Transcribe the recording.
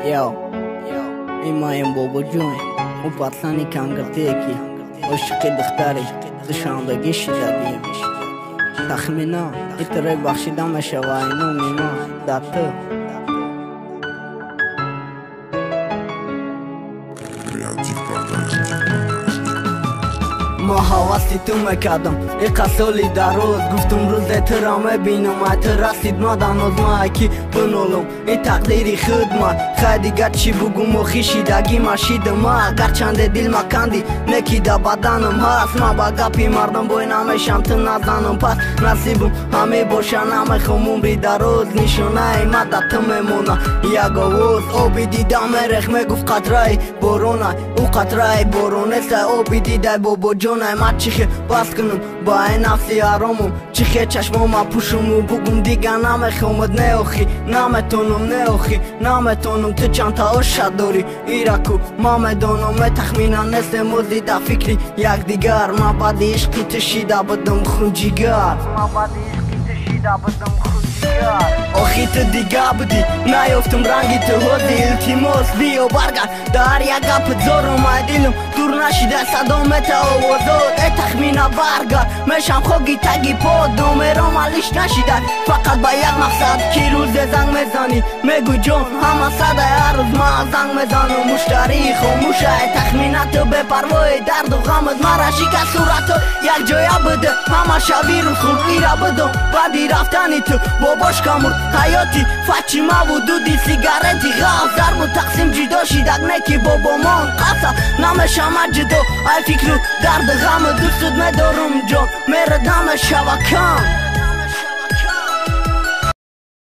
Yo, ایمایم بابا جون او پاتلانی کنگرده کی عشق دختری دشانبگی شدیم تخمینا اتره بخشیدم شواینو میما داتو ما حواسی تو مکدم ایقا سالی در روز گفتم روز ترامه بینم ات رسید مادم از ما اکی بنولم این تقدیری خود ما خیلی گرد چی بگم و خیشیدگی ماشید ما گرچنده دیل مکندی نکی دا بدنم هست ما با گپی مردم بوی نمیشم تو نزنم پس نصیبم همه باشن همه خموم بی در روز نشونه مدت میمونه یک آوز آبی دیدم رخمه گفت قطره بارونه او قطره بارونه سه آبی دیده بابا جون ما چیخه باز کنم با این نفسی آرامم چیخه چشمام پوشم و بگم دیگه نمیخوامد نیاخی نمیتونم نیاخی نمیتونم تو چند تا عشق داری ایرکو ما میدونم تخمینا نیست مزیده فکری یک دیگر ما بعد عشقی تشیده بدم خون جیگر آخی تو دیگه بودی نیافتم رنگی تو هودی التیماس بیا برگرد در یک گپ زارم دیلم دور نشیده صدامت آوازات ای تخمینه برگرد میشم خوگی تگی پاد دومرام علیش نشیده فقط با یک مقصد کی روز زنگ میزنی میگو جون همه صده هر روز ما زنگ میزنم مشتری خاموشه ای تخمینه تو به پروای درد و غمت مرا شکست صورتو یک جای بده همه شبی رو خور ایره بدم بعدی رفتنی تو باباش کامور حیاتی فچی ما و دودی سیگارتی غاز ضرب و تقسیم جدا شیدک نکی بابا مان قصد نمیشم جدا ای فکرو درد غم دوستت میدارم جان میرد همه شبکم